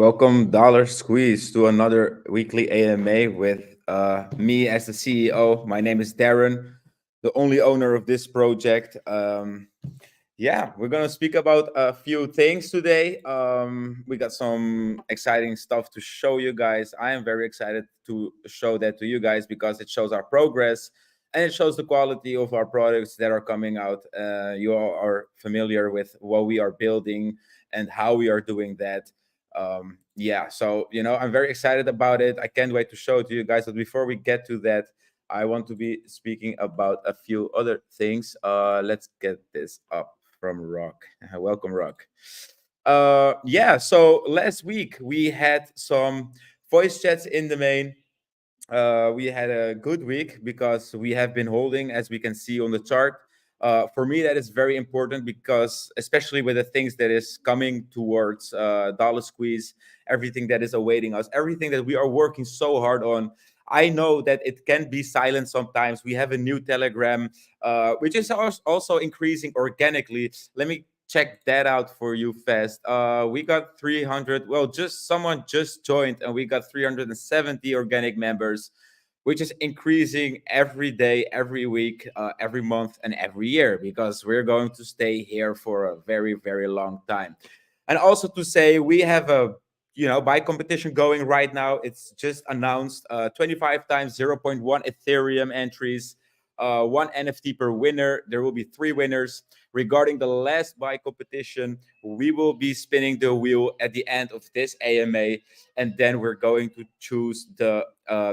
Welcome, Dollar Squeeze, to another weekly AMA with me as the CEO. My name is Darren, the only owner of this project. Yeah, we're gonna speak about a few things today. We got some exciting stuff to show you guys. I am very excited to show that to you guys because it shows our progress and it shows the quality of our products that are coming out. You all are familiar with what we are building and how we are doing that. Yeah, so I'm very excited about it. I can't wait to show it to you guys. But before we get to that, I want to be speaking about a few other things. Let's get this up from Rock. Welcome, Rock. Yeah, so last week we had some voice chats in the main. We had a good week because we have been holding, as we can see on the chart. For me, that is very important because, especially with the things that is coming towards Dollar Squeeze, everything that is awaiting us, everything that we are working so hard on. I know that it can be silent sometimes. We have a new Telegram, which is also increasing organically. Let me check that out for you fast. We got 300. Well, just someone just joined, and we got 370 organic members, which is increasing every day, every week, every month, and every year because we're going to stay here for a very, very long time. And also to say, we have a buy competition going right now. It's just announced 25 times zero point 0.1 Ethereum entries, one NFT per winner. There will be three winners. Regarding the last buy competition, we will be spinning the wheel at the end of this AMA, and then we're going to choose the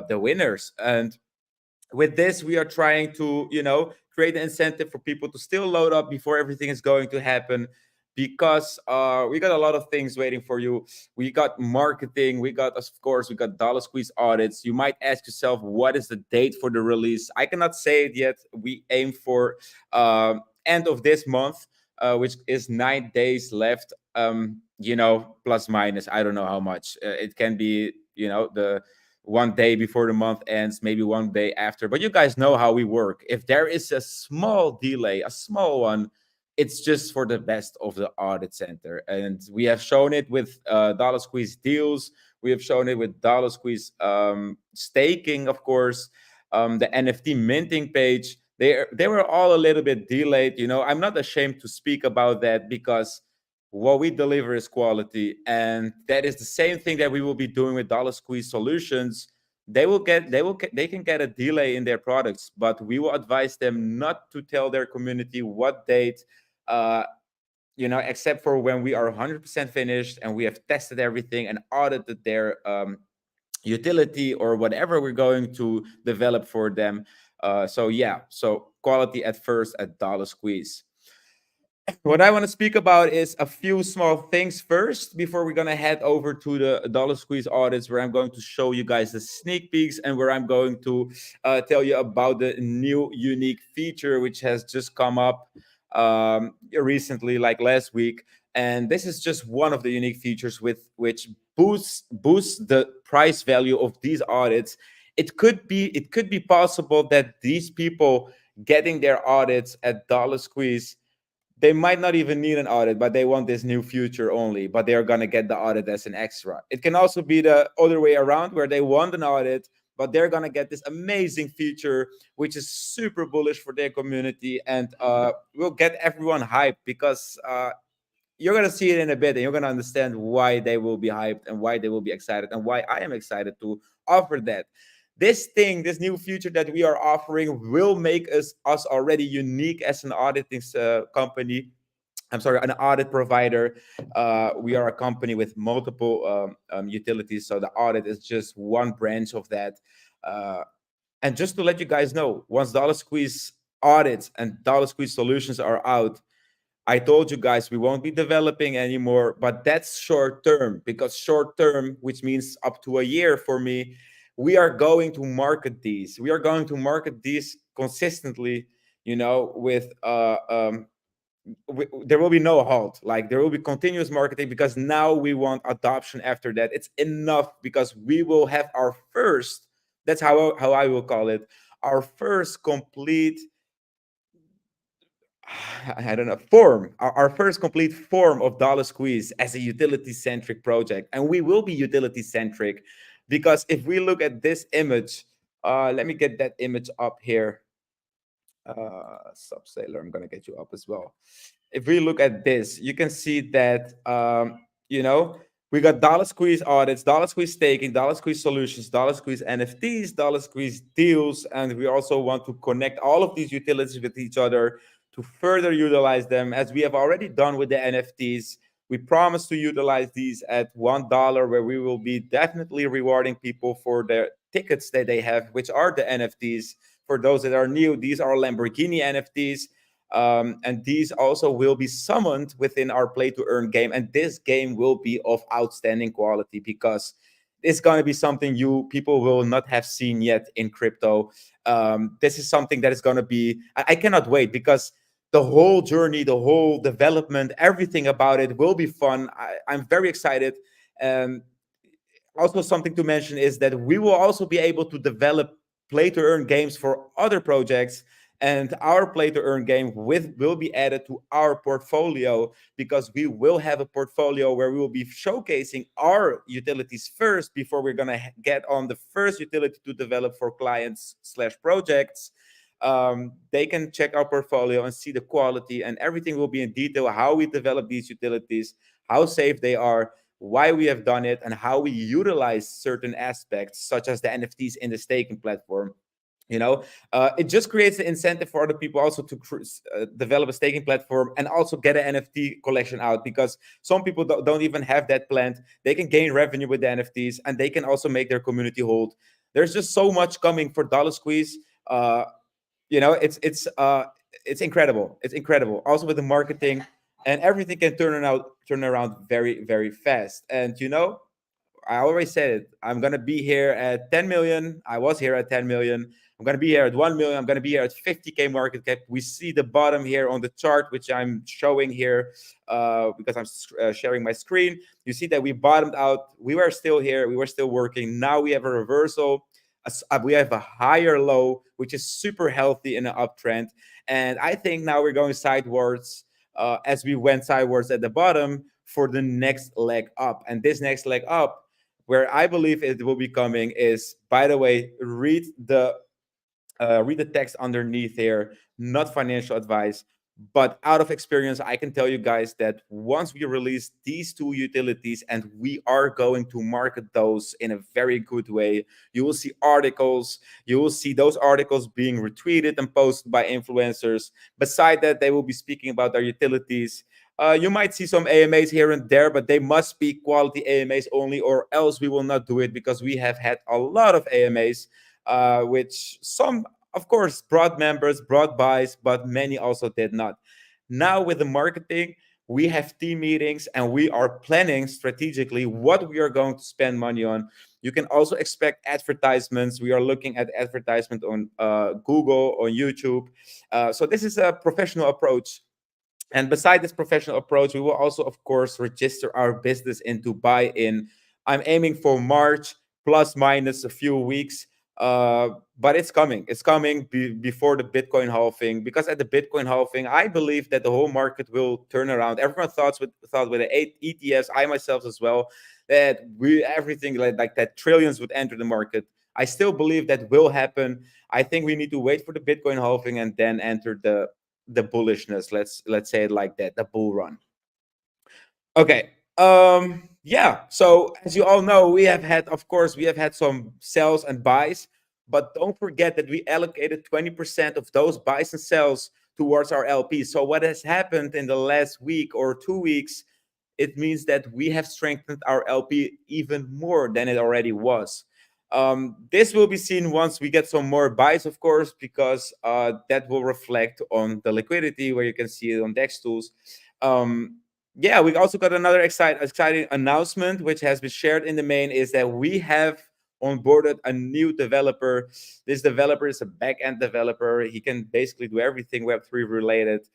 winners. And with this, we are trying to create an incentive for people to still load up before everything is going to happen, because we got a lot of things waiting for you. We got marketing, we got, of course, we got Dollar Squeeze audits. You might ask yourself, what is the date for the release? I cannot say it yet. We aim for end of this month, which is 9 days left. Plus minus, I don't know how much. It can be the one day before the month ends, maybe one day after. But you guys know how we work. If there is a small delay, a small one, it's just for the best of the audit center. And we have shown it with Dollar Squeeze deals. We have shown it with Dollar Squeeze staking, of course, the NFT minting page. They were all a little bit delayed. I'm not ashamed to speak about that because what we deliver is quality, and that is the same thing that we will be doing with Dollar Squeeze Solutions. They can get a delay in their products, but we will advise them not to tell their community what date, uh, except for when we are 100% finished and we have tested everything and audited their utility or whatever we're going to develop for them. So yeah, so quality at first at Dollar Squeeze. What I want to speak about is a few small things first before we're going to head over to the Dollar Squeeze audits, where I'm going to show you guys the sneak peeks and where I'm going to tell you about the new unique feature which has just come up recently, like last week. And this is just one of the unique features with which boosts the price value of these audits. It could be possible that these people getting their audits at Dollar Squeeze, they might not even need an audit, but they want this new feature only, but they're going to get the audit as an extra. It can also be the other way around, where they want an audit, but they're going to get this amazing feature, which is super bullish for their community, and will get everyone hyped, because you're going to see it in a bit, and you're going to understand why they will be hyped and why they will be excited and why I am excited to offer that. This new feature that we are offering will make us already unique as an auditing company. I'm sorry, an audit provider. We are a company with multiple utilities, so the audit is just one branch of that. Uh, and just to let you guys know, once Dollar Squeeze audits and Dollar Squeeze solutions are out, I told you guys we won't be developing anymore, but that's short term, because short term, which means up to a year for me, we are going to market these. We are going to market these consistently, with there will be no halt. Like, there will be continuous marketing, because now we want adoption after that. It's enough, because we will have our first, that's how I will call it, our first complete I don't know, form, our first complete form of Dollar Squeeze as a utility centric project. And we will be utility centric because if we look at this image, let me get that image up here. Subsailor, I'm gonna get you up as well. If we look at this, you can see that you know we got dollar squeeze audits, dollar squeeze staking, dollar squeeze solutions, dollar squeeze NFTs, dollar squeeze deals, and we also want to connect all of these utilities with each other to further utilize them, as we have already done with the NFTs. We promise to utilize these at $1, where we will be definitely rewarding people for their tickets that they have, which are the NFTs. For those that are new, these are Lamborghini NFTs. And these also will be summoned within our play to earn game. And this game will be of outstanding quality because it's going to be something you people will not have seen yet in crypto. This is something that is going to be, I cannot wait because the whole journey, the whole development, everything about it will be fun. I'm very excited. Um, Also, something to mention is that we will also be able to develop play to earn games for other projects, and our play to earn game with will be added to our portfolio because we will have a portfolio where we will be showcasing our utilities first before we're going to get on the first utility to develop for clients slash projects. They can check our portfolio and see the quality, and everything will be in detail how we develop these utilities, how safe they are, why we have done it, and how we utilize certain aspects, such as the NFTs in the staking platform. You know, it just creates the incentive for other people also to develop a staking platform and also get an NFT collection out, because some people don't even have that planned. They can gain revenue with the NFTs, and they can also make their community hold. There's just so much coming for Dollar Squeeze. You know, it's incredible. It's incredible. Also with the marketing, and everything can turn around very very fast. And you know, I always said it. I'm gonna be here at 10 million. I was here at 10 million. I'm gonna be here at 1 million. I'm gonna be here at 50K market cap. We see the bottom here on the chart, which I'm showing here because I'm sharing my screen. You see that we bottomed out. We were still here. We were still working. Now we have a reversal. We have a higher low, which is super healthy in an uptrend. And I think now we're going sidewards, as we went sidewards at the bottom for the next leg up. And this next leg up, where I believe it will be coming, is, by the way, read the text underneath here. Not financial advice, but out of experience, I can tell you guys that once we release these two utilities, and we are going to market those in a very good way, you will see articles. You will see those articles being retweeted and posted by influencers. Beside that, they will be speaking about their utilities. You might see some AMAs here and there, but they must be quality AMAs only, or else we will not do it, because we have had a lot of AMAs, which some, of course, brought members, brought buys, but many also did not. Now, with the marketing, we have team meetings, and we are planning strategically what we are going to spend money on. You can also expect advertisements. We are looking at advertisement on Google, on YouTube. So this is a professional approach. And beside this professional approach, we will also, of course, register our business into buy-in. I'm aiming for March, plus minus a few weeks. But it's coming. It's coming before the Bitcoin halving, because at the Bitcoin halving, I believe that the whole market will turn around. Everyone thought with the ETFs, I myself as well, that everything like that trillions would enter the market. I still believe that will happen. I think we need to wait for the Bitcoin halving and then enter the bullishness. Let's say it like that, the bull run. Okay. Yeah. So as you all know, we have had, of course, we have had some sells and buys, but don't forget that we allocated 20% of those buys and sells towards our LPs. So what has happened in the last week or 2 weeks, it means that we have strengthened our LP even more than it already was. This will be seen once we get some more buys, of course, because that will reflect on the liquidity, where you can see it on DEX tools. Yeah, we also got another exciting announcement, which has been shared in the main, is that we have onboarded a new developer. This developer is a back-end developer. He can basically do everything Web3 related.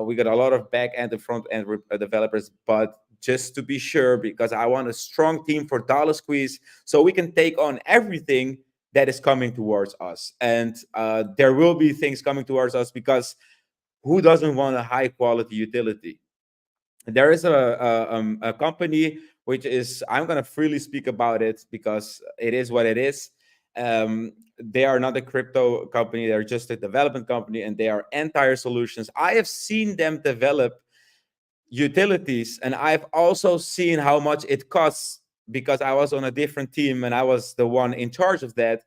We got a lot of back-end and front-end developers, but just to be sure, because I want a strong team for Dollar Squeeze, so we can take on everything that is coming towards us. And there will be things coming towards us, because who doesn't want a high quality utility? There is a company which is, I'm going to freely speak about it because it is what it is. They are not a crypto company, they're just a development company, and they are entire solutions. I have seen them develop utilities, and I've also seen how much it costs because I was on a different team and I was the one in charge of that.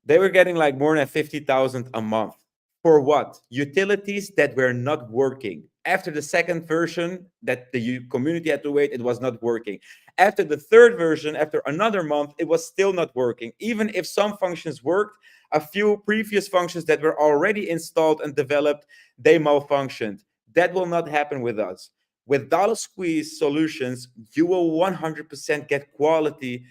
They were getting like more than 50,000 a month. For what? Utilities that were not working. After the second version that the community had to wait, it was not working. After the third version, after another month, it was still not working. Even if some functions worked, a few previous functions that were already installed and developed, they malfunctioned. That will not happen with us. With DollarSqueeze solutions, you will 100% get quality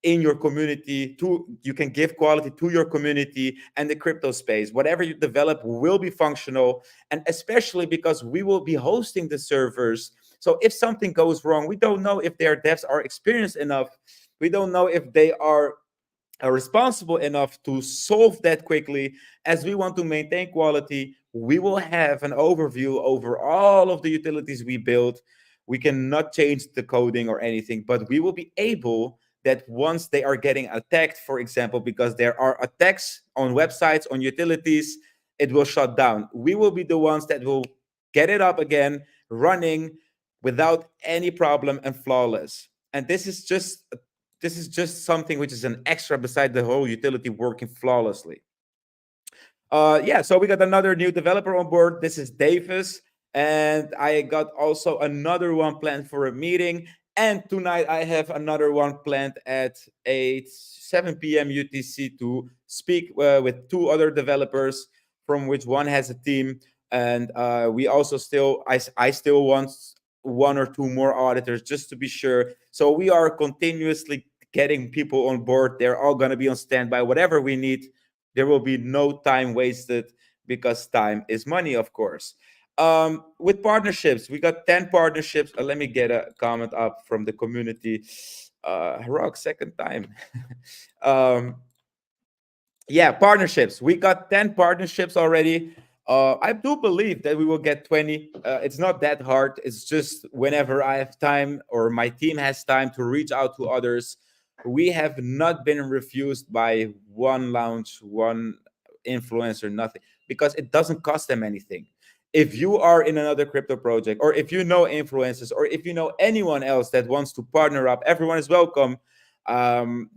in your community. You can give quality to your community and the crypto space. Whatever you develop will be functional, and especially because we will be hosting the servers. So if something goes wrong, we don't know if their devs are experienced enough. We don't know if they are responsible enough to solve that quickly. As we want to maintain quality, we will have an overview over all of the utilities we build. We cannot change the coding or anything, but we will be able that once they are getting attacked, for example, because there are attacks on websites, on utilities, it will shut down. We will be the ones that will get it up again, running without any problem and flawless. And this is just something which is an extra beside the whole utility working flawlessly. Yeah, so we got another new developer on board. This is Davis, and I got also another one planned for a meeting. And tonight I have another one planned at 7 p.m. UTC to speak with two other developers, from which one has a team. And we also I still want one or two more auditors just to be sure. So we are continuously getting people on board. They're all going to be on standby, whatever we need. There will be no time wasted because time is money, of course. With partnerships, we got 10 partnerships. Let me get a comment up from the community. Rock, second time. um, yeah, partnerships. We got 10 partnerships already. I do believe that we will get 20. It's not that hard. It's just whenever I have time or my team has time to reach out to others. We have not been refused by one launch, one influencer, nothing, because it doesn't cost them anything. If you are in another crypto project, or if you know influencers, or if you know anyone else that wants to partner up, everyone is welcome. I'm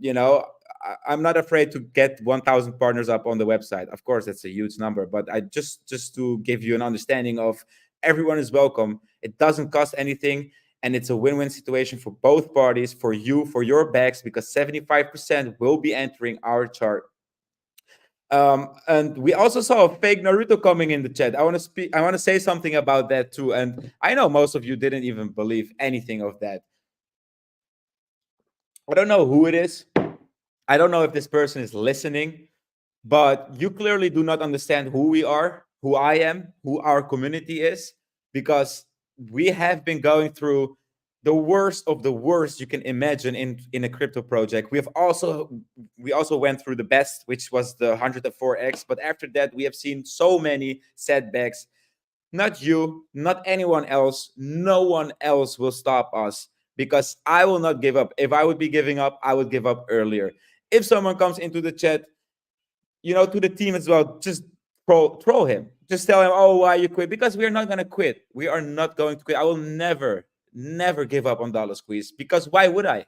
not afraid to get 1,000 partners up on the website. Of course, that's a huge number, but I just to give you an understanding of everyone is welcome. It doesn't cost anything, and it's a win-win situation for both parties, for you, for your bags, because 75% will be entering our chart. And we also saw a fake Naruto coming in the chat. I want to speak. I want to say something about that too. And I know most of you didn't even believe anything of that. I don't know who it is. I don't know if this person is listening, but you clearly do not understand who we are, who I am, who our community is, because we have been going through the worst of the worst you can imagine in a crypto project. We also went through the best, which was the 104x, but after that we have seen so many setbacks. Not you, not anyone else, no one else will stop us, because I will not give up. If I would be giving up, I would give up earlier. If someone comes into the chat, to the team as well, just troll him. Just tell him, oh, why you quit? Because we are not going to quit. We are not going to quit. I will never give up on DollarSqueeze, because why would I?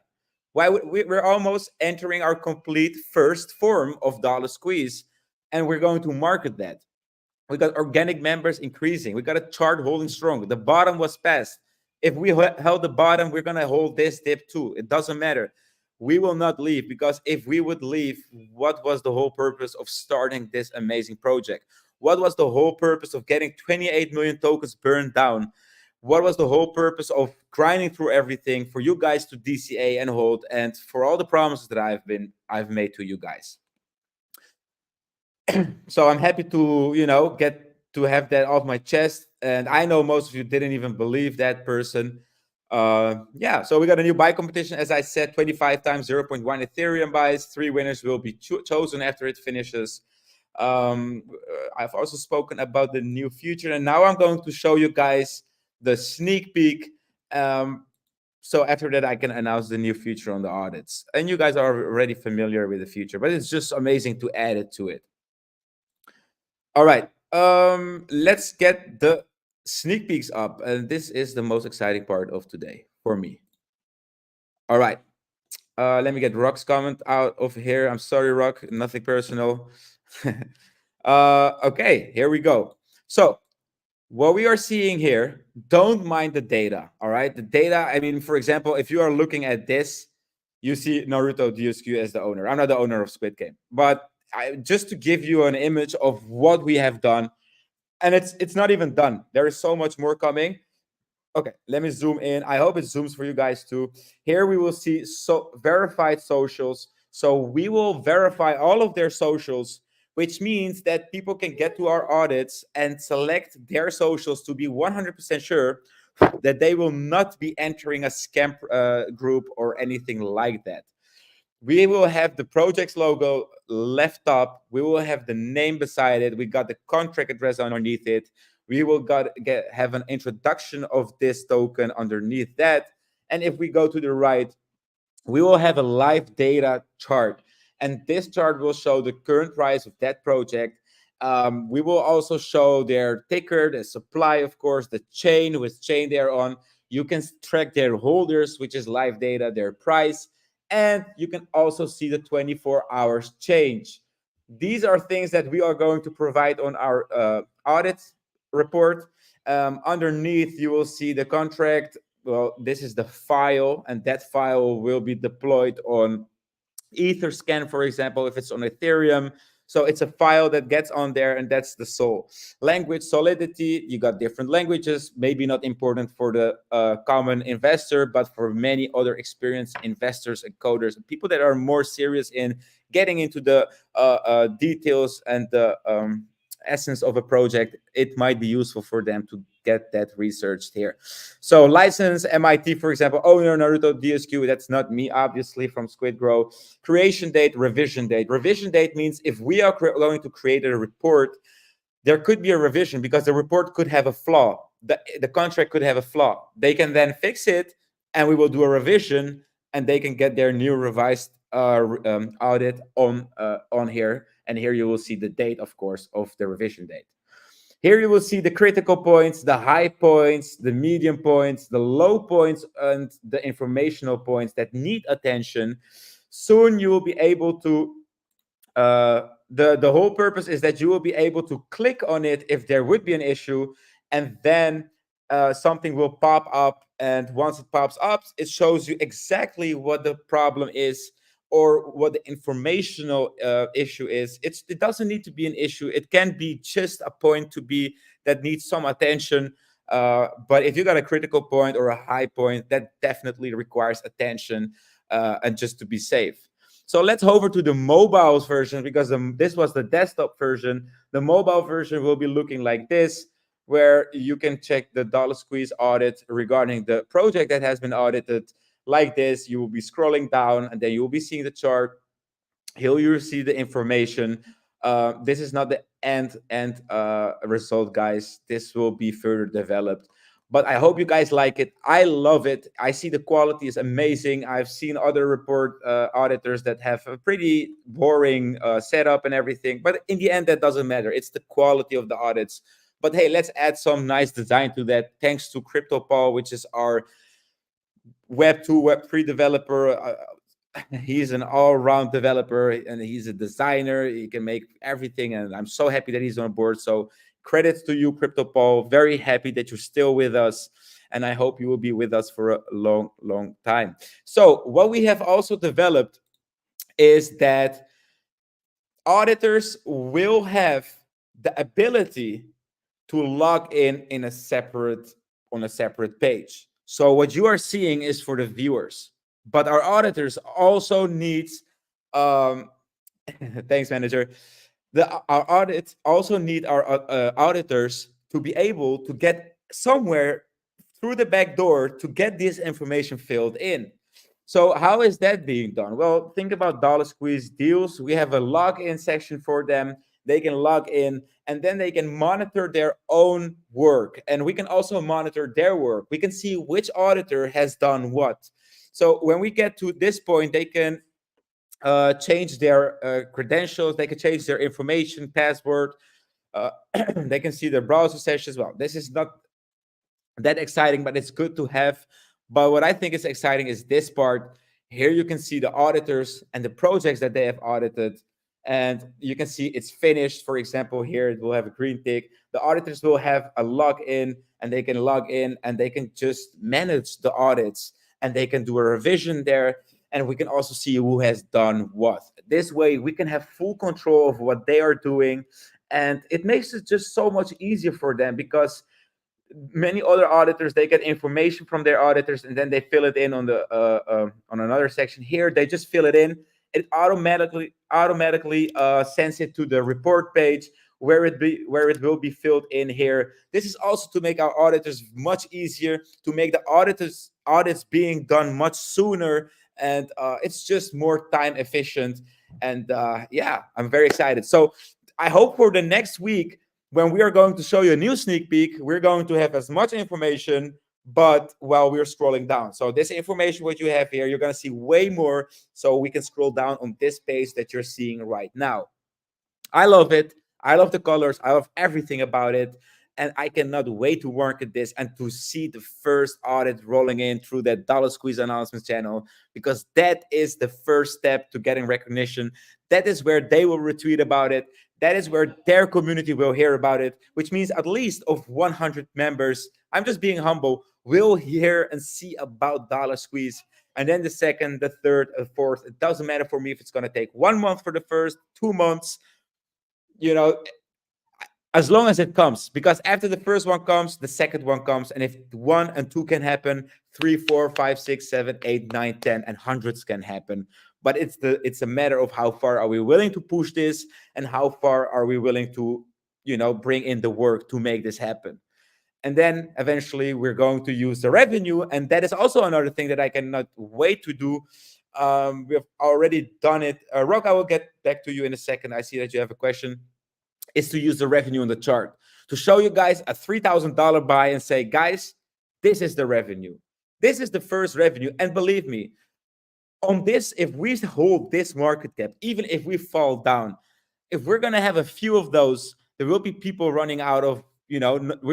We're almost entering our complete first form of DollarSqueeze, and we're going to market that. We got organic members increasing. We got a chart holding strong. The bottom was passed. If we held the bottom, we're going to hold this dip too. It doesn't matter. We will not leave, because if we would leave, what was the whole purpose of starting this amazing project? What was the whole purpose of getting 28 million tokens burned down? What was the whole purpose of grinding through everything for you guys to DCA and hold, and for all the promises that I've made to you guys? So I'm happy to get to have that off my chest, and I know most of you didn't even believe that person. Yeah, so we got a new buy competition. As I said, 25 times 0.1 Ethereum buys. 3 winners will be chosen after it finishes. I've also spoken about the new future, and now I'm going to show you guys the sneak peek. So after that, I can announce the new future on the audits, and you guys are already familiar with the future, but it's just amazing to add it to it. All right, let's get the sneak peeks up, and this is the most exciting part of today for me. All right, let me get Rock's comment out of here. I'm sorry, Rock, nothing personal. Okay, here we go. So what we are seeing here, don't mind the data. All right, the data. I mean, for example, if you are looking at this, you see Naruto DSQ as the owner. I'm not the owner of Squid Game, but just to give you an image of what we have done, and it's not even done. There is so much more coming. Okay, let me zoom in. I hope it zooms for you guys too. Here we will see verified socials. So we will verify all of their socials, which means that people can get to our audits and select their socials to be 100% sure that they will not be entering a scam group or anything like that. We will have the project's logo left up. We will have the name beside it. We got the contract address underneath it. We will have an introduction of this token underneath that. And if we go to the right, we will have a live data chart. And this chart will show the current price of that project. We will also show their ticker, the supply, of course, the chain, which chain they're on. You can track their holders, which is live data, their price, and you can also see the 24 hours change. These are things that we are going to provide on our audit report. Underneath, you will see the contract. Well, this is the file, and that file will be deployed on Etherscan, for example, if it's on Ethereum. So it's a file that gets on there, and that's the soul. Language solidity, you got different languages, maybe not important for the common investor, but for many other experienced investors and coders, and people that are more serious in getting into the details and the essence of a project, it might be useful for them to get that researched here. So license MIT, for example, owner Naruto DSQ, that's not me, obviously, from Squid Grow. Creation date, revision date. Revision date means if we are going to create a report, there could be a revision because the report could have a flaw. The contract could have a flaw. They can then fix it, and we will do a revision, and they can get their new revised audit on here. And here you will see the date, of course, of the revision date. Here you will see the critical points, the high points, the medium points, the low points, and the informational points that need attention. Soon you will be able to, the whole purpose is that you will be able to click on it if there would be an issue, and then something will pop up. And once it pops up, it shows you exactly what the problem is or what the informational issue is. It doesn't need to be an issue. It can be just a point that needs some attention. But if you got a critical point or a high point, that definitely requires attention, and just to be safe. So let's hover to the mobile version, because this was the desktop version. The mobile version will be looking like this, where you can check the DollarSqueeze audit regarding the project that has been audited. Like this, you will be scrolling down, and then you will be seeing the chart. Here you see the information. This is not the end result, guys. This will be further developed. But I hope you guys like it. I love it. I see the quality is amazing. I've seen other report auditors that have a pretty boring setup and everything. But in the end, that doesn't matter. It's the quality of the audits. But hey, let's add some nice design to that. Thanks to CryptoPaul, which is our Web 2, Web 3 developer. He's an all-round developer, and he's a designer. He can make everything, and I'm so happy that he's on board. So credits to you, CryptoPaul. Very happy that you're still with us, and I hope you will be with us for a long, long time. So what we have also developed is that auditors will have the ability to log in on a separate page. So what you are seeing is for the viewers, but our auditors also needs thanks, manager. Our audits also need our auditors to be able to get somewhere through the back door to get this information filled in. So how is that being done? Well, think about DollarSqueeze deals. We have a login section for them. they can log in, and then they can monitor their own work. And we can also monitor their work. We can see which auditor has done what. So when we get to this point, they can change their credentials, they can change their information, password. Uh, they can see their browser sessions. Well, this is not that exciting, but it's good to have. But what I think is exciting is this part. Here you can see the auditors and the projects that they have audited. And you can see it's finished. For example, here it will have a green tick. The auditors will have a login, and they can log in and they can just manage the audits, and they can do a revision there. And we can also see who has done what. This way, we can have full control of what they are doing. And it makes it just so much easier for them, because many other auditors, they get information from their auditors and then they fill it in on the on another section. Here they just fill it in. It automatically sends it to the report page, where it will be filled in here. This is also to make our auditors much easier, to make the audits being done much sooner. And it's just more time efficient. And yeah, I'm very excited. So I hope for the next week, when we are going to show you a new sneak peek, we're going to have as much information, but while we're scrolling down. So this information, what you have here, you're going to see way more. So we can scroll down on this page that you're seeing right now. I love it. I love the colors. I love everything about it. And I cannot wait to work at this and to see the first audit rolling in through that DollarSqueeze announcements channel, because that is the first step to getting recognition. That is where they will retweet about it. That is where their community will hear about it, which means at least of 100 members, I'm just being humble, will hear and see about DollarSqueeze. And then the second, the third, the fourth, it doesn't matter for me if it's going to take 1 month for the first, 2 months, you know, as long as it comes, because after the first one comes, the second one comes. And if 1 and 2 can happen, 3, 4, 5, 6, 7, 8, 9, 10, and hundreds can happen. But it's a matter of how far are we willing to push this, and how far are we willing to, bring in the work to make this happen. And then eventually we're going to use the revenue. And that is also another thing that I cannot wait to do. We have already done it. Rock, I will get back to you in a second. I see that you have a question. Is to use the revenue on the chart to show you guys a $3,000 buy and say, guys, this is the revenue. This is the first revenue. And believe me, on this, if we hold this market cap, even if we fall down, if we're going to have a few of those, there will be people running out of, we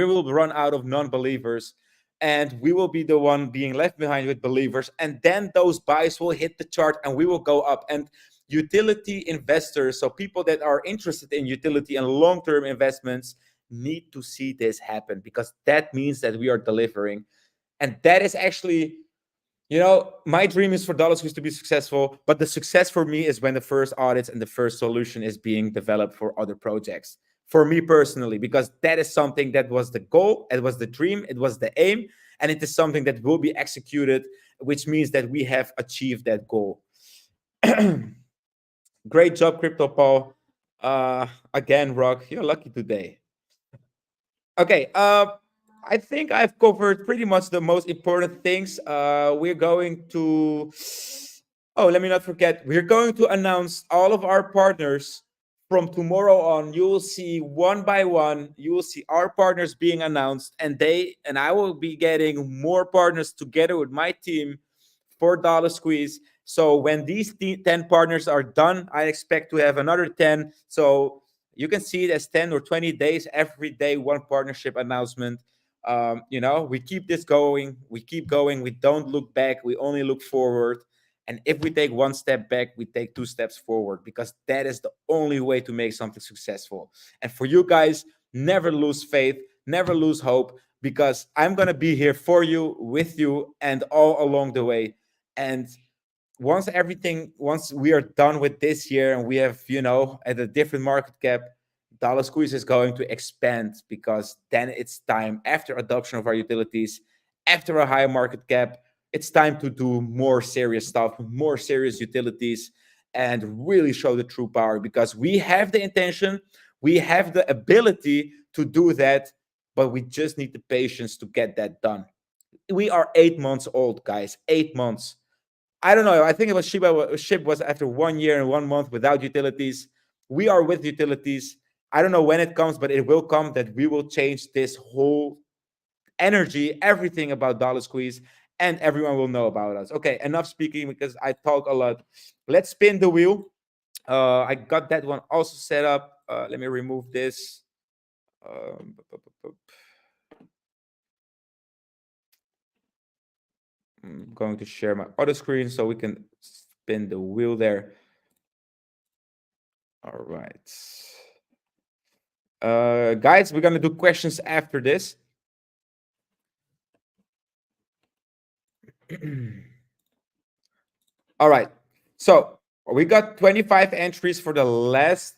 will run out of non-believers, and we will be the one being left behind with believers. And then those buys will hit the chart and we will go up. And utility investors, so people that are interested in utility and long-term investments, need to see this happen, because that means that we are delivering. And that is actually, my dream is for DollarSqueeze to be successful, but the success for me is when the first audits and the first solution is being developed for other projects. For me personally, because that is something that was the goal, it was the dream, it was the aim, and it is something that will be executed, which means that we have achieved that goal. Great job, Crypto Paul. Again, Rock, you're lucky today. Okay, I think I've covered pretty much the most important things. We're going to. Oh, let me not forget. We're going to announce all of our partners from tomorrow on. You will see one by one. You will see our partners being announced, and I will be getting more partners together with my team for DollarSqueeze. So when these 10 partners are done, I expect to have another 10. So you can see it as 10 or 20 days, every day, one partnership announcement. We keep this going. We keep going. We don't look back. We only look forward. And if we take one step back, we take 2 steps forward, because that is the only way to make something successful. And for you guys, never lose faith, never lose hope, because I'm going to be here for you, with you, and all along the way. And once we are done with this year and we have, at a different market cap, DollarSqueeze is going to expand, because then it's time, after adoption of our utilities, after a higher market cap, it's time to do more serious stuff, more serious utilities, and really show the true power, because we have the intention, we have the ability to do that, but we just need the patience to get that done. We are 8 months old, guys. 8 months. I don't know. I think SHIB was after 1 year and 1 month without utilities. We are with utilities. I don't know when it comes, but it will come, that we will change this whole energy, everything about Dollar Squeeze, and everyone will know about us. Okay, enough speaking because I talk a lot. Let's spin the wheel. I got that one also set up. Let me remove this. I'm going to share my other screen so we can spin the wheel there. All right. Guys, we're going to do questions after this. All right. So we got 25 entries for the last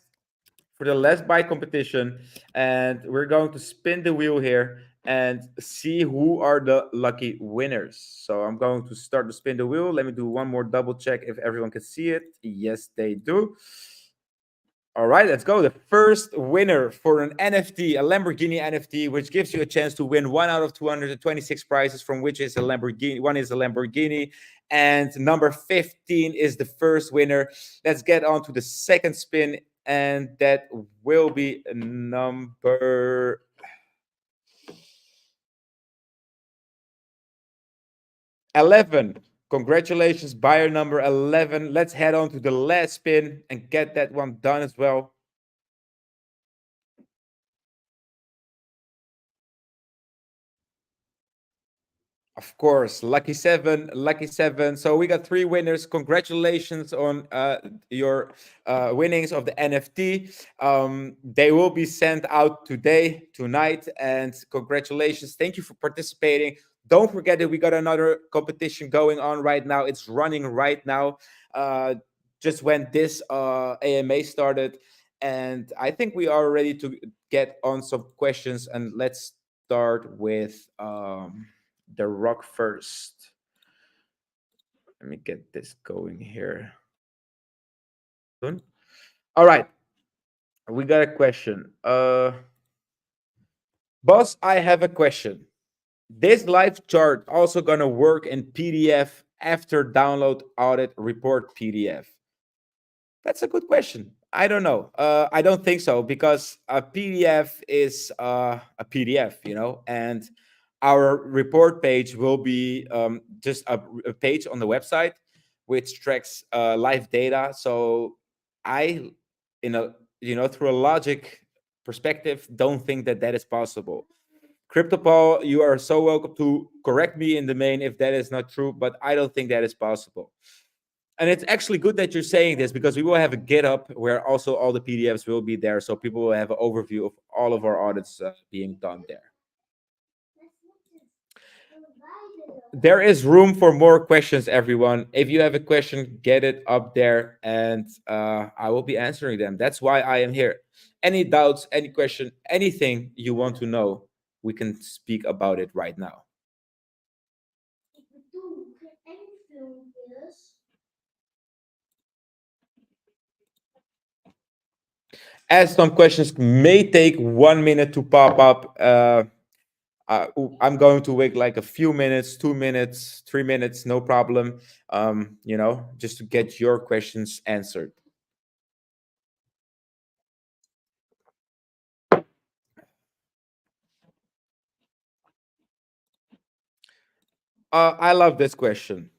buy competition, and we're going to spin the wheel here and see who are the lucky winners. So I'm going to start to spin the wheel. Let me do one more double check if everyone can see it. Yes, they do. All right, let's go. The first winner for an NFT, a Lamborghini NFT, which gives you a chance to win one out of 226 prizes, from which is a Lamborghini. One is a Lamborghini, and number 15 is the first winner. Let's get on to the second spin, and that will be number 11. Congratulations, buyer number 11. Let's head on to the last spin and get that one done as well. Of course, lucky seven, lucky seven. So we got 3 winners. Congratulations on your winnings of the NFT. They will be sent out today, tonight, and congratulations. Thank you for participating. Don't forget that we got another competition going on right now. It's running right now. Just when this AMA started, and I think we are ready to get on some questions. And let's start with. The rock first. Let me get this going here. All right. We got a question. Boss, I have a question. This live chart also gonna work in PDF after download audit report PDF? That's a good question. I don't know. I don't think so, because a PDF is a PDF, and our report page will be just a page on the website which tracks live data. So I, through a logic perspective, don't think that that is possible. CryptoPaul, you are so welcome to correct me in the main if that is not true, but I don't think that is possible. And it's actually good that you're saying this, because we will have a GitHub where also all the PDFs will be there, so people will have an overview of all of our audits being done there. There is room for more questions, everyone. If you have a question, get it up there, and I will be answering them. That's why I am here. Any doubts, any question, anything you want to know, we can speak about it right now. As some questions may take 1 minute to pop up, I'm going to wait like a few minutes, 2 minutes, 3 minutes, no problem. Just to get your questions answered. I love this question.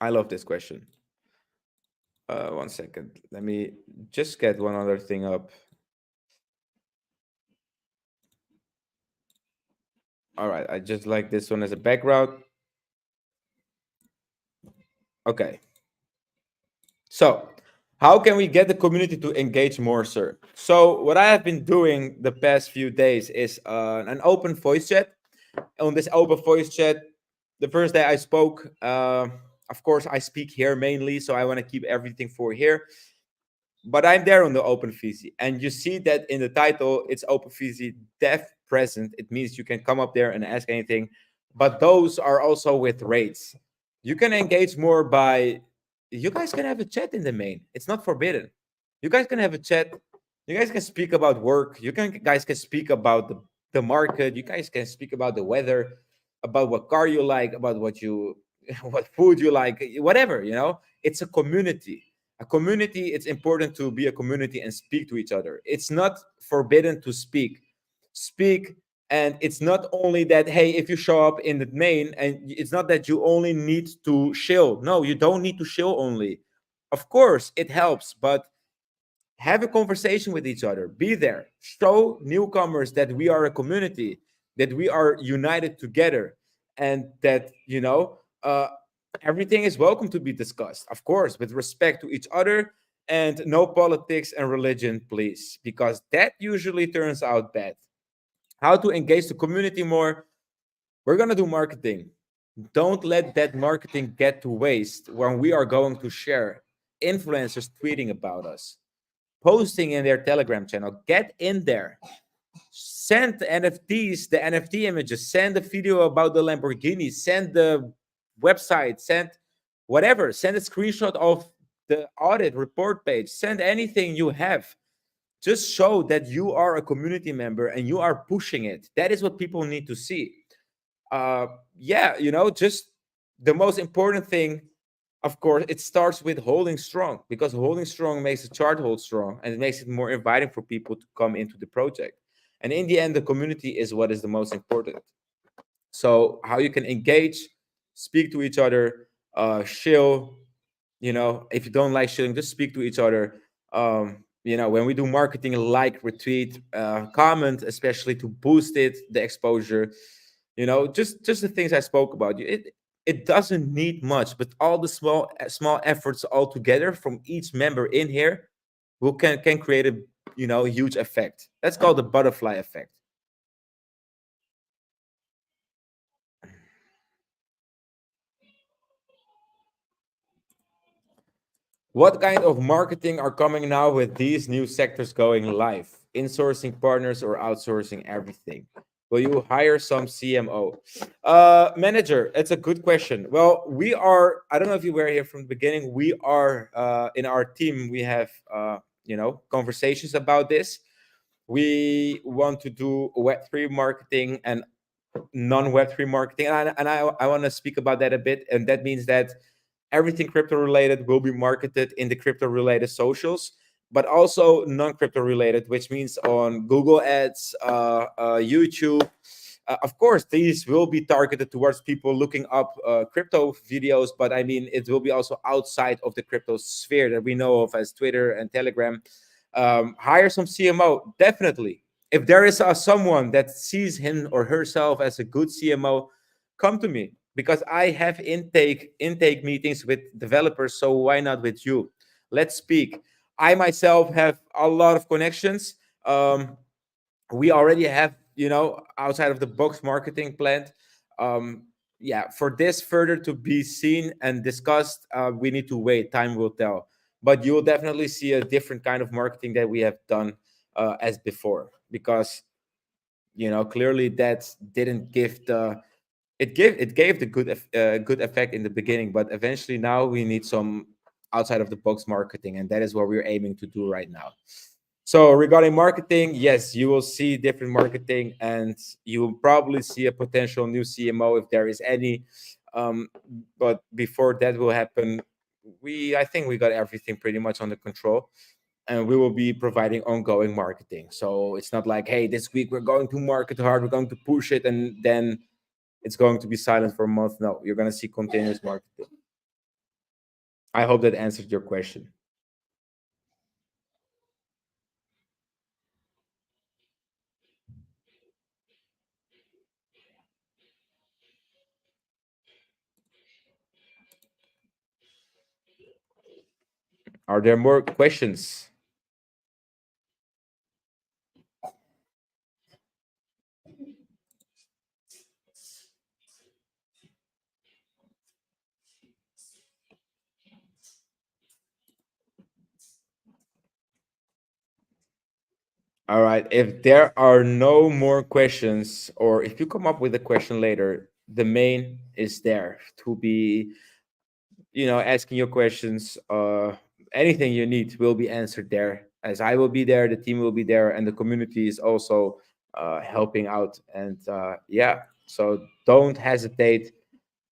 I love this question. 1 second. Let me just get one other thing up. All right. I just like this one as a background. Okay. So, how can we get the community to engage more, sir? So, what I have been doing the past few days is an open voice chat. On this open voice chat, the first day I spoke, of course, I speak here mainly, so I want to keep everything for here. But I'm there on the OpenVZ, and you see that in the title, it's OpenVZ Dev Present. It means you can come up there and ask anything, but those are also with rates. You can engage more by, you guys can have a chat in the main. It's not forbidden. You guys can have a chat. You guys can speak about work. Guys can speak about the market. You guys can speak about the weather, about what car you like, about what food you like, whatever. It's a community. A community, it's important to be a community and speak to each other. It's not forbidden to speak. And it's not only that, hey, if you show up in the main, and it's not that you only need to shill. No, you don't need to shill only. Of course it helps, but have a conversation with each other, be there, show newcomers that we are a community, that we are united together, and that everything is welcome to be discussed, of course, with respect to each other, and no politics and religion, please, because that usually turns out bad. How to engage the community more? We're going to do marketing. Don't let that marketing get to waste when we are going to share influencers tweeting about us, posting in their Telegram channel. Get in there. Send NFTs, the NFT images, send a video about the Lamborghini, send the website, send whatever, send a screenshot of the audit report page, send anything you have. Just show that you are a community member and you are pushing it. That is what people need to see. Yeah, just the most important thing, of course, it starts with holding strong, because holding strong makes the chart hold strong, and it makes it more inviting for people to come into the project. And in the end, the community is what is the most important. So how you can engage, speak to each other, shill. If you don't like shilling, just speak to each other. When we do marketing, like, retweet, comment, especially to boost the exposure. Just the things I spoke about. It doesn't need much, but all the small efforts all together from each member in here will can create a huge effect. That's called the butterfly effect. What kind of marketing are coming now with these new sectors going live? Insourcing partners or outsourcing everything? Will you hire some CMO? Manager, it's a good question. Well, I don't know if you were here from the beginning. We are, in our team, we have, conversations about this. We want to do Web3 marketing and non-Web3 marketing. And I want to speak about that a bit. And that means that everything crypto related will be marketed in the crypto related socials, but also non-crypto related, which means on Google Ads, YouTube. Of course, these will be targeted towards people looking up crypto videos, but I mean, it will be also outside of the crypto sphere that we know of as Twitter and Telegram. Hire some CMO, definitely. If there is someone that sees him or herself as a good CMO, come to me, because I have intake meetings with developers. So why not with you? Let's speak. I myself have a lot of connections. We already have, outside of the box marketing plan. Yeah, for this further to be seen and discussed, we need to wait. Time will tell. But you will definitely see a different kind of marketing that we have done as before, because clearly that didn't give the it gave the good effect in the beginning, but eventually now we need some outside of the box marketing, and that is what we're aiming to do right now. So regarding marketing, yes, you will see different marketing, and you will probably see a potential new CMO if there is any. Um, but before that will happen, I think we got everything pretty much under control, and we will be providing ongoing marketing. So it's not like, hey, this week we're going to market hard, we're going to push it, and then it's going to be silent for a month. No, you're going to see continuous marketing. I hope that answered your question. Are there more questions? All right. If there are no more questions, or if you come up with a question later, the main is there to be, asking your questions. Anything you need will be answered there, as I will be there, the team will be there, and the community is also helping out. And yeah, so don't hesitate.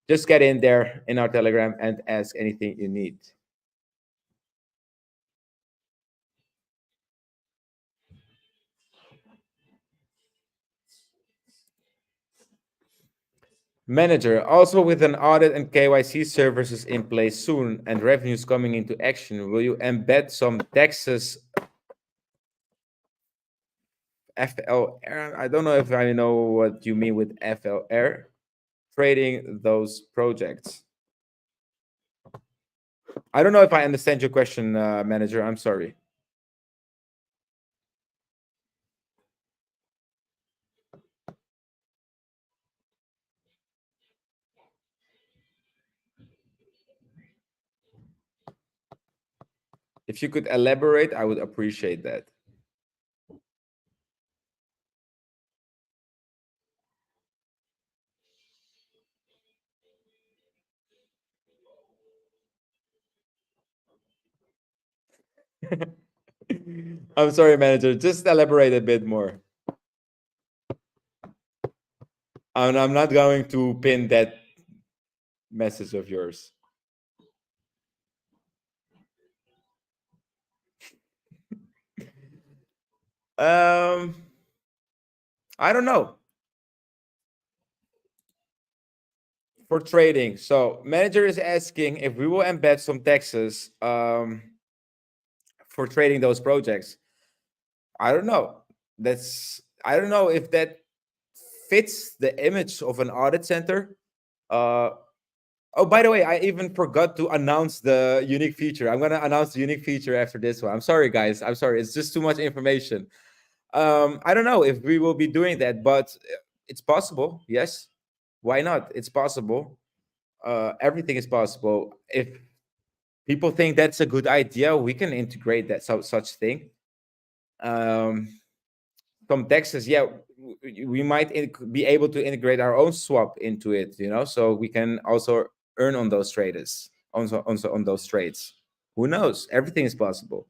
Just get in there in our Telegram and ask anything you need. Manager, also with an audit and KYC services in place soon and revenues coming into action, will you embed some taxes FLR? I don't know if I know what you mean with FLR. Trading those projects. I don't know if I understand your question, manager. I'm sorry. If you could elaborate, I would appreciate that. I'm sorry, manager. Just elaborate a bit more. And I'm not going to pin that message of yours. Um, I don't know. For trading. So manager is asking if we will embed some taxes for trading those projects. I don't know. I don't know if that fits the image of an audit center. Uh, oh, by the way, I even forgot to announce the unique feature. I'm gonna announce the unique feature after this one. I'm sorry, guys. I'm sorry. It's just too much information. I don't know if we will be doing that, but it's possible. Yes, why not? It's possible. Everything is possible. If people think that's a good idea, we can integrate that such thing. Um, from Texas, yeah, we might be able to integrate our own swap into it, so we can also earn on those traders, on those trades. Who knows? Everything is possible.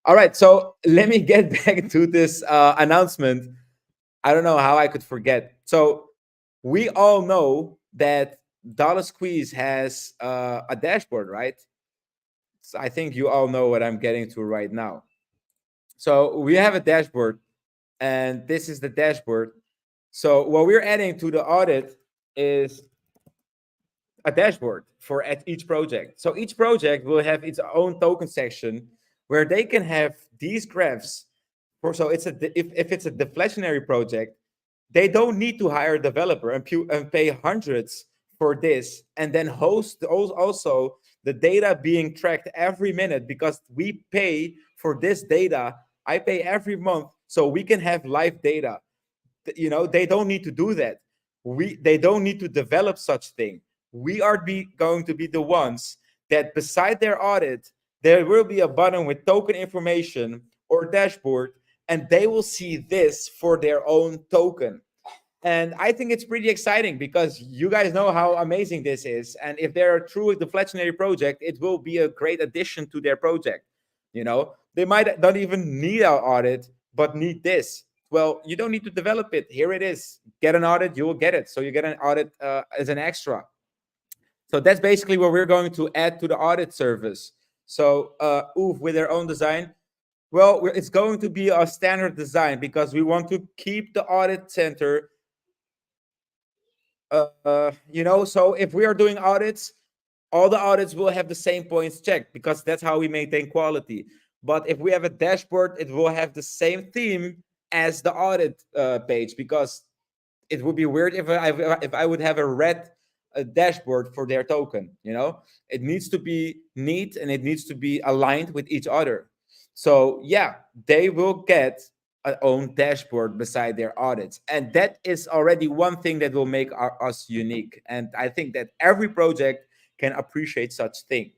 All right, so let me get back to this announcement. I don't know how I could forget. So we all know that DollarSqueeze has a dashboard, right? So I think you all know what I'm getting to right now. So we have a dashboard, and this is the dashboard. So what we're adding to the audit is a dashboard for at each project. So each project will have its own token section where they can have these graphs. So it's if it's a deflationary project, they don't need to hire a developer and pay hundreds for this and then host also the data being tracked every minute, because we pay for this data. I pay every month so we can have live data. They don't need to do that. They don't need to develop such thing. We are going to be the ones that beside their audit there will be a button with token information or dashboard, and they will see this for their own token. And I think it's pretty exciting because you guys know how amazing this is. And if they're a true deflationary project, it will be a great addition to their project. They might not even need our audit, but need this. Well, you don't need to develop it. Here it is. Get an audit, you will get it. So you get an audit as an extra. So that's basically what we're going to add to the audit service. So OOF with their own design. Well, it's going to be a standard design because we want to keep the audit center. So if we are doing audits, all the audits will have the same points checked because that's how we maintain quality. But if we have a dashboard, it will have the same theme as the audit page, because it would be weird if I would have a red dashboard for their token. It needs to be neat and it needs to be aligned with each other. So yeah, they will get a own dashboard beside their audits, and that is already one thing that will make us unique. And I think that every project can appreciate such thing.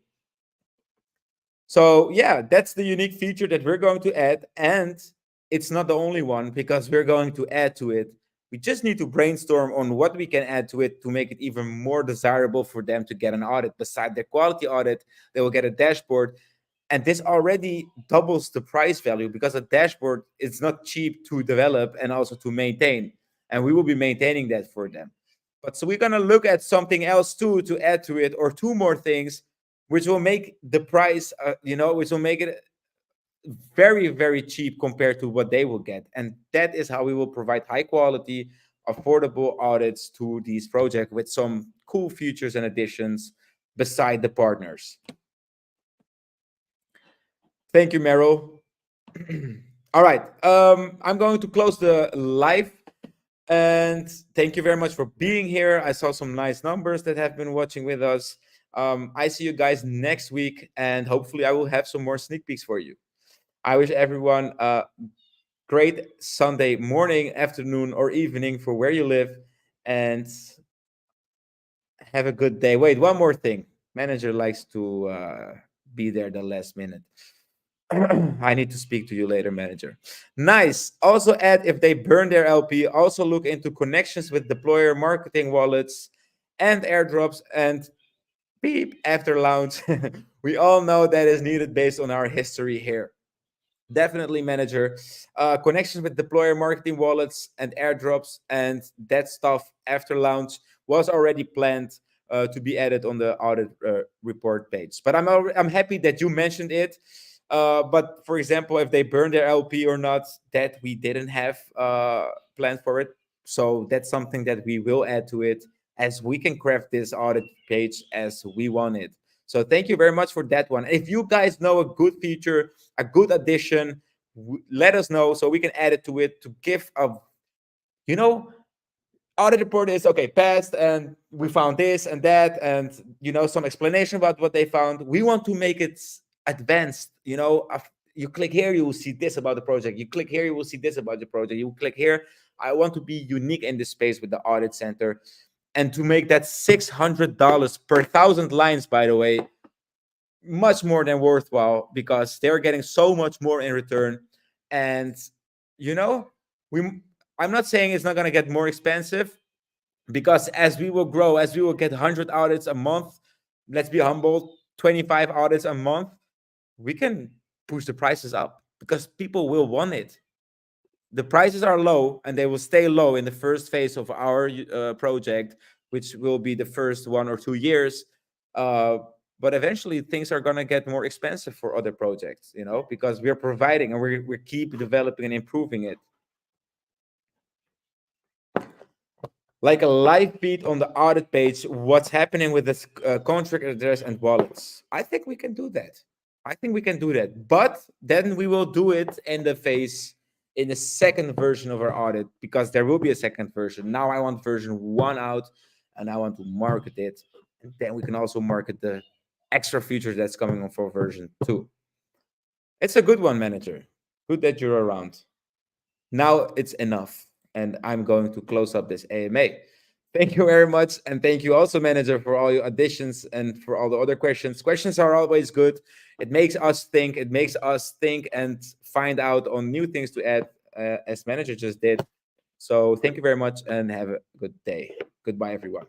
So yeah, that's the unique feature that we're going to add, and it's not the only one because we're going to add to it. We just need to brainstorm on what we can add to it to make it even more desirable for them to get an audit. Beside their quality audit, they will get a dashboard, and this already doubles the price value because a dashboard is not cheap to develop and also to maintain, and we will be maintaining that for them. But so we're going to look at something else too to add to it, or two more things which will make the price which will make it very, very cheap compared to what they will get. And that is how we will provide high quality affordable audits to these projects with some cool features and additions beside the partners. Thank you, Meryl. All right, I'm going to close the live. And thank you very much for being here. I saw some nice numbers that have been watching with us. I see you guys next week, and hopefully I will have some more sneak peeks for you. I wish everyone a great Sunday morning, afternoon, or evening for where you live, and have a good day. Wait, one more thing. Manager likes to be there the last minute. I need to speak to you later, manager. Nice. Also add if they burn their LP, also look into connections with deployer marketing wallets and airdrops and beep after launch. We all know that is needed based on our history here. Definitely, manager. Connections with deployer marketing wallets and airdrops and that stuff after launch was already planned to be added on the audit report page. But I'm happy that you mentioned it. But for example, if they burn their LP or not, that we didn't have planned for it. So that's something that we will add to it as we can craft this audit page as we want it. So thank you very much for that one. If you guys know a good feature, a good addition, let us know so we can add it to give a, you know, audit report is okay, passed, and we found this and that, and some explanation about what they found. We want to make it advanced. You click here, you will see this about the project. You click here, you will see this about the project. You click here. I want to be unique in this space with the audit center, and to make that $600 per 1,000 lines, by the way, much more than worthwhile because they're getting so much more in return. And we I'm not saying it's not going to get more expensive, because as we will grow, as we will get 100 audits a month, let's be humble, 25 audits a month, we can push the prices up because people will want it. The prices are low and they will stay low in the first phase of our project, which will be the first 1 or 2 years. But eventually things are going to get more expensive for other projects, because we're providing and we keep developing and improving it. Like a live feed on the audit page, what's happening with this contract address and wallets. I think we can do that. But then we will do it in the second version of our audit, because there will be a second version. Now I want version 1 out and I want to market it. And then we can also market the extra features that's coming on for version 2. It's a good one, manager. Good that you're around. Now it's enough. And I'm going to close up this AMA. Thank you very much. And thank you also, manager, for all your additions and for all the other questions. Questions are always good. It makes us think. It makes us think and find out on new things to add, as manager just did. So thank you very much and have a good day. Goodbye, everyone.